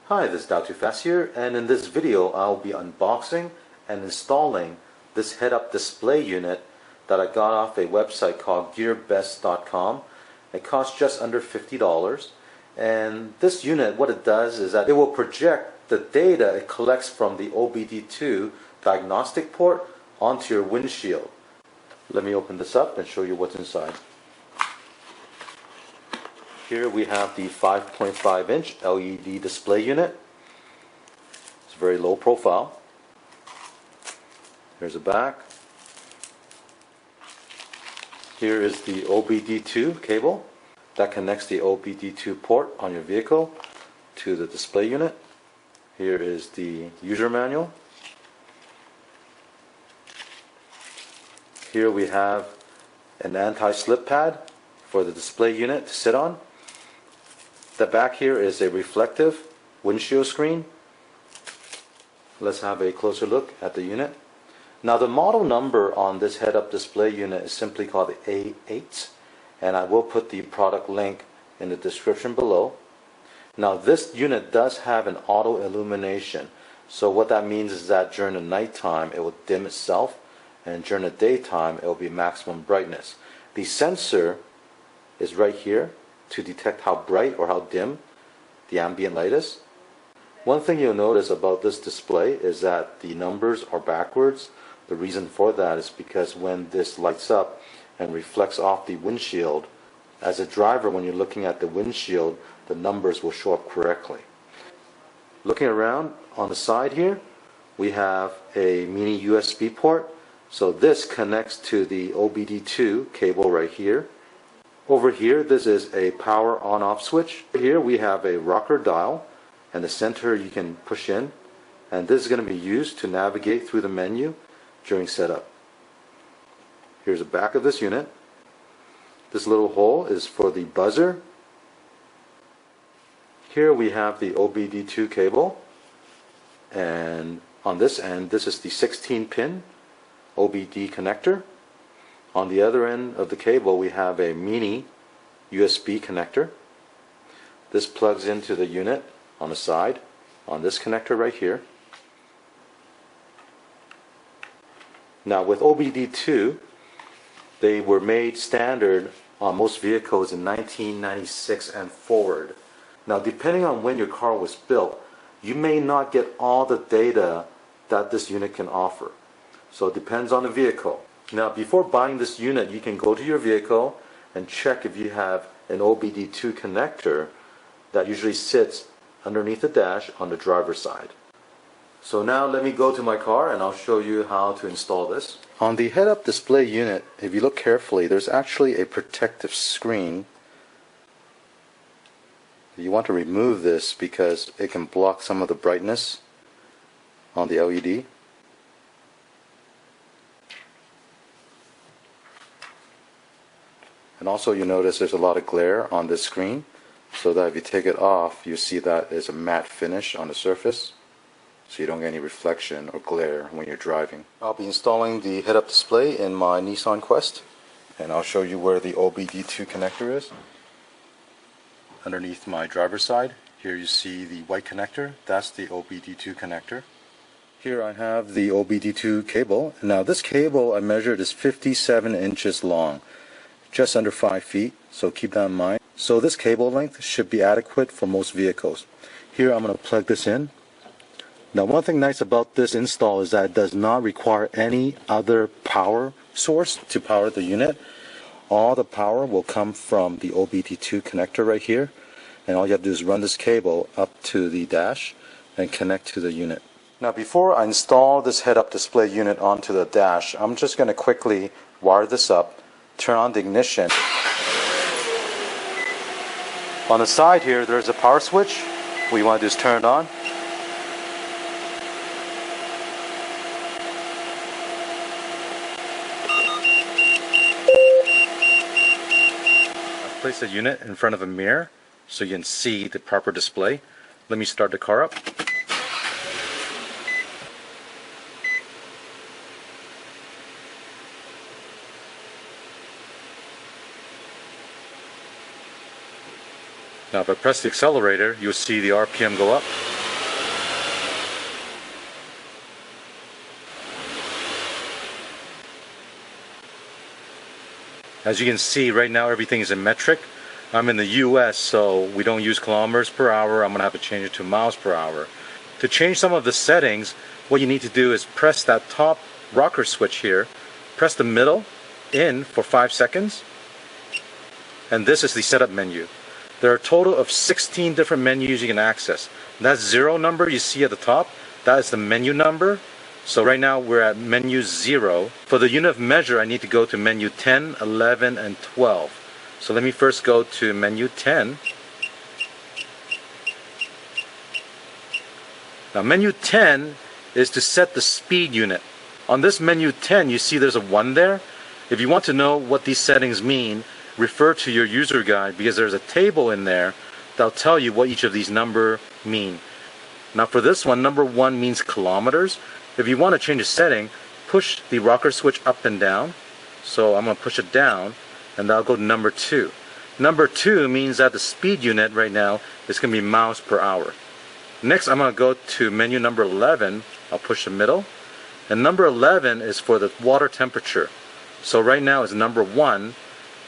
Hi, this is Too Fast here, and in this video I'll be unboxing and installing this head-up display unit that I got off a website called gearbest.com. It costs just under $50, and this unit, what it does is that it will project the data it collects from the OBDII diagnostic port onto your windshield. Let me open this up and show you what's inside. Here we have the 5.5-inch LED display unit. It's very low profile. Here's the back. Here is the OBDII cable that connects the OBDII port on your vehicle to the display unit. Here is the user manual. Here we have an anti-slip pad for the display unit to sit on. The back here is a reflective windshield screen. Let's have a closer look at the unit. Now the model number on this head-up display unit is simply called the A8, and I will put the product link in the description below. Now this unit does have an auto illumination, so what that means is that during the nighttime it will dim itself, and during the daytime it will be maximum brightness. The sensor is right here to detect how bright or how dim the ambient light is. One thing you'll notice about this display is that the numbers are backwards. The reason for that is because when this lights up and reflects off the windshield, as a driver, when you're looking at the windshield, the numbers will show up correctly. Looking around on the side here, we have a mini USB port. So this connects to the OBDII cable right here. Over here, this is a power on-off switch. Here we have a rocker dial, and the center you can push in, and this is going to be used to navigate through the menu during setup. Here's the back of this unit. This little hole is for the buzzer. Here we have the OBDII cable, and on this end, this is the 16-pin OBD connector. On the other end of the cable we have a mini USB connector. This plugs into the unit on the side on this connector right here. Now with OBDII, they were made standard on most vehicles in 1996 and forward. Now depending on when your car was built, you may not get all the data that this unit can offer. So it depends on the vehicle. Now before buying this unit, you can go to your vehicle and check if you have an OBDII connector that usually sits underneath the dash on the driver's side. So now let me go to my car and I'll show you how to install this. On the head-up display unit, if you look carefully, there's actually a protective screen. You want to remove this because it can block some of the brightness on the LED. And also you notice there's a lot of glare on this screen, so that if you take it off, you see that there's a matte finish on the surface, so you don't get any reflection or glare when you're driving. I'll be installing the head-up display in my Nissan Quest, and I'll show you where the OBDII connector is. Underneath my driver's side, here you see the white connector. That's the OBDII connector. Here I have the OBDII cable. Now this cable I measured is 57 inches long, just under 5 feet, so keep that in mind. So this cable length should be adequate for most vehicles. Here I'm going to plug this in. Now one thing nice about this install is that it does not require any other power source to power the unit. All the power will come from the OBDII connector right here, and all you have to do is run this cable up to the dash and connect to the unit. Now before I install this head-up display unit onto the dash, I'm just going to quickly wire this up. Turn on the ignition. On the side here there's a power switch. What you want to do is turn it on. Place the unit in front of a mirror so you can see the proper display. Let me start the car up. Now if I press the accelerator, you'll see the RPM go up. As you can see right now, everything is in metric. I'm in the US, so we don't use kilometers per hour. I'm going to have to change it to miles per hour. To change some of the settings, what you need to do is press that top rocker switch here, press the middle in for 5 seconds, and this is the setup menu. There are a total of 16 different menus you can access. That 0 number you see at the top, that is the menu number. So right now we're at menu 0. For the unit of measure, I need to go to menu 10, 11, and 12. So let me first go to menu 10. Now menu 10 is to set the speed unit. On this menu 10, you see there's a 1 there. If you want to know what these settings mean, refer to your user guide, because there's a table in there that'll tell you what each of these numbers mean. Now for this one, number 1 means kilometers. If you want to change a setting, push the rocker switch up and down. So I'm going to push it down, and that'll go to number 2. Number 2 means that the speed unit right now is going to be miles per hour. Next, I'm going to go to menu number 11. I'll push the middle. And number 11 is for the water temperature. So right now it's number 1.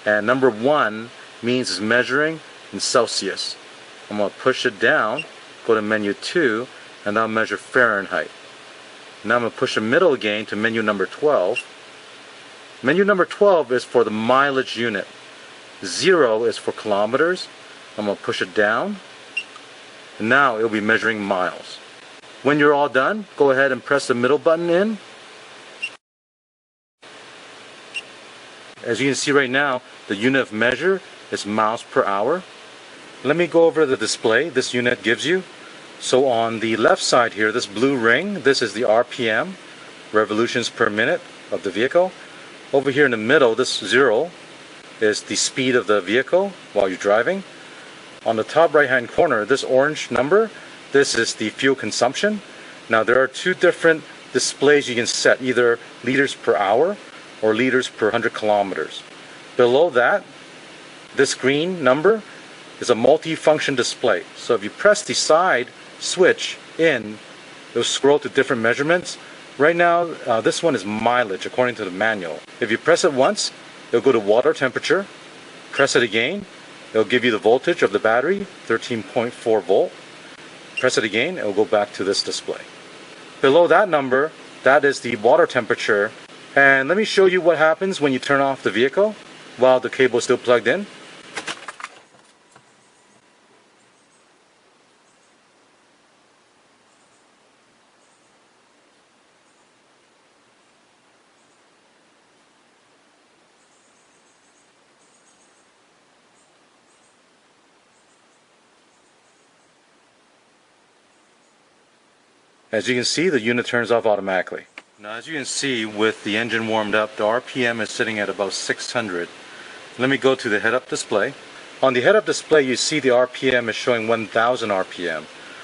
And number 1 means it's measuring in Celsius. I'm going to push it down, go to menu 2, and I'll measure Fahrenheit. Now I'm going to push the middle again to menu number 12. Menu number 12 is for the mileage unit. 0 is for kilometers. I'm going to push it down. And now it'll be measuring miles. When you're all done, go ahead and press the middle button in. As you can see right now, the unit of measure is miles per hour. Let me go over the display this unit gives you. So on the left side here, this blue ring, this is the RPM, revolutions per minute of the vehicle. Over here in the middle, this 0 is the speed of the vehicle while you're driving. On the top right hand corner, this orange number, this is the fuel consumption. Now there are 2 different displays you can set, either liters per hour or liters per 100 kilometers. Below that, this green number is a multi-function display. So if you press the side switch in, it'll scroll to different measurements. Right now, this one is mileage according to the manual. If you press it once, it'll go to water temperature. Press it again, it'll give you the voltage of the battery, 13.4 volt. Press it again, it'll go back to this display. Below that number, that is the water temperature. And let me show you what happens when you turn off the vehicle while the cable is still plugged in. As you can see, the unit turns off automatically. Now as you can see, with the engine warmed up, the RPM is sitting at about 600. Let me go to the head-up display. On the head-up display, you see the RPM is showing 1000 RPM.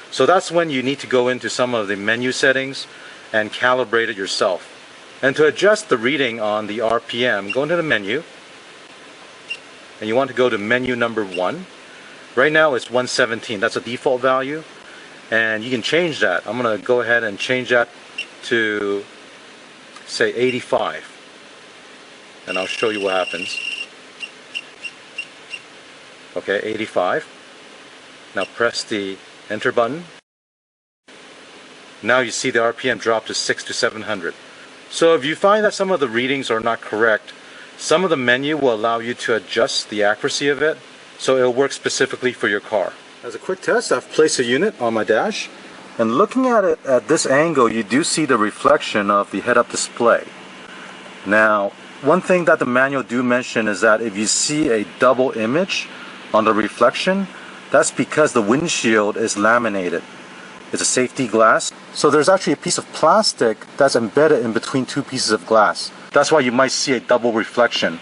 So that's when you need to go into some of the menu settings and calibrate it yourself. And to adjust the reading on the RPM, go into the menu, and you want to go to menu number 1. Right now it's 117, that's a default value. And you can change that. I'm going to go ahead and change that to, say, 85. And I'll show you what happens. Okay, 85. Now press the enter button. Now you see the RPM drop to 600 to 700. So if you find that some of the readings are not correct, some of the menu will allow you to adjust the accuracy of it, so it'll work specifically for your car. As a quick test, I've placed a unit on my dash, and looking at it at this angle, you do see the reflection of the head-up display. Now, one thing that the manual do mention is that if you see a double image on the reflection, that's because the windshield is laminated. It's a safety glass, so there's actually a piece of plastic that's embedded in between 2 pieces of glass. That's why you might see a double reflection.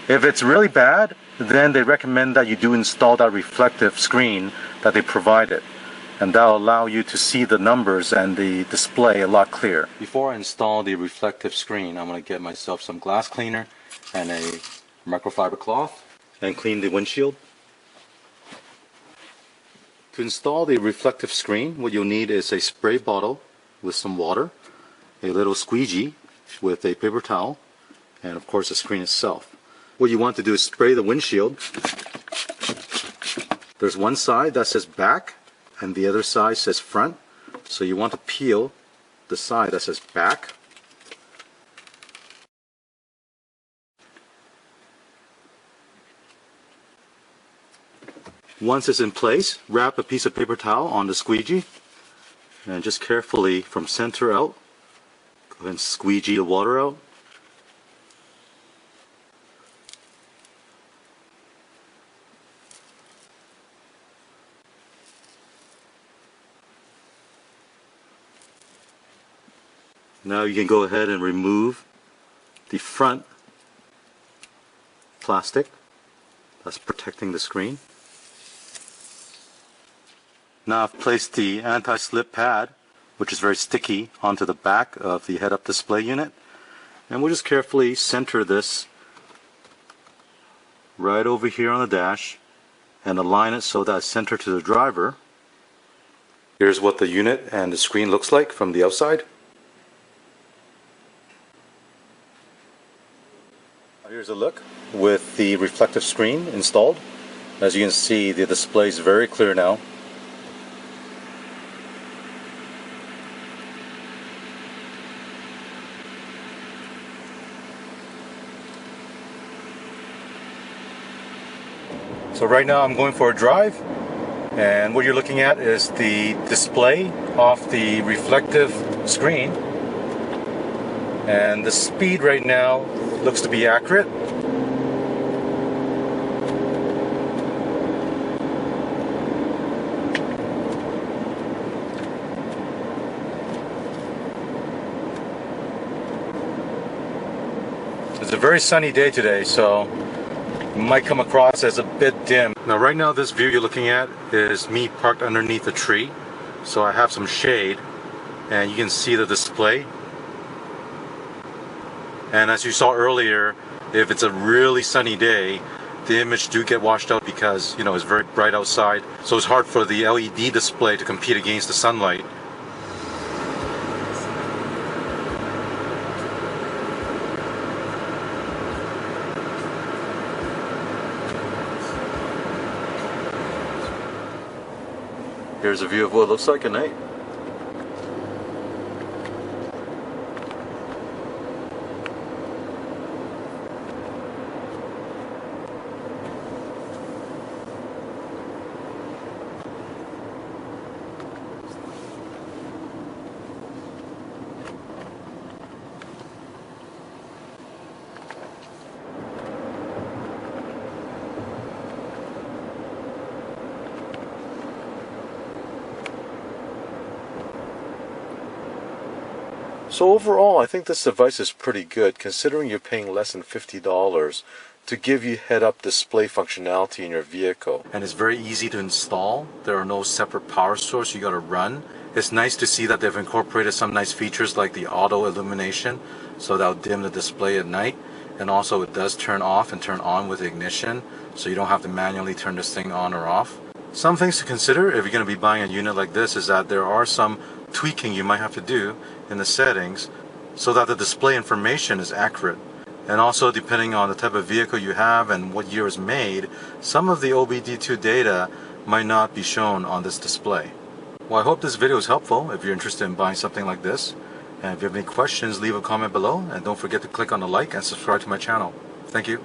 If it's really bad, then they recommend that you do install that reflective screen that they provided, and that will allow you to see the numbers and the display a lot clearer. Before I install the reflective screen, I'm going to get myself some glass cleaner and a microfiber cloth and clean the windshield. To install the reflective screen, what you'll need is a spray bottle with some water, a little squeegee with a paper towel, and of course the screen itself. what you want to do is spray the windshield. There's one side that says back and the other side says front. So you want to peel the side that says back. Once it's in place, wrap a piece of paper towel on the squeegee and just carefully from center out, go ahead and squeegee the water out. Now you can go ahead and remove the front plastic that's protecting the screen. Now I've placed the anti-slip pad, which is very sticky, onto the back of the head-up display unit. And we'll just carefully center this right over here on the dash and align it so that it's centered to the driver. Here's what the unit and the screen looks like from the outside. Here's a look with the reflective screen installed. As you can see, the display is very clear now. So right now I'm going for a drive, and what you're looking at is the display off the reflective screen, and the speed right now looks to be accurate. It's a very sunny day today, so might come across as a bit dim. Now right now this view you're looking at is me parked underneath a tree, so I have some shade and you can see the display. And as you saw earlier, if it's a really sunny day, the image do get washed out because, you know, it's very bright outside, so it's hard for the LED display to compete against the sunlight. Here's a view of what it looks like at night. So overall, I think this device is pretty good, considering you're paying less than $50 to give you head-up display functionality in your vehicle. And it's very easy to install. There are no separate power source you gotta run. It's nice to see that they've incorporated some nice features like the auto illumination, so that'll dim the display at night. And also it does turn off and turn on with ignition, so you don't have to manually turn this thing on or off. Some things to consider if you're going to be buying a unit like this is that there are some tweaking you might have to do in the settings so that the display information is accurate. And also, depending on the type of vehicle you have and what year is made, some of the OBDII data might not be shown on this display. Well, I hope this video is helpful if you're interested in buying something like this. And if you have any questions, leave a comment below, and don't forget to click on the like and subscribe to my channel. Thank you.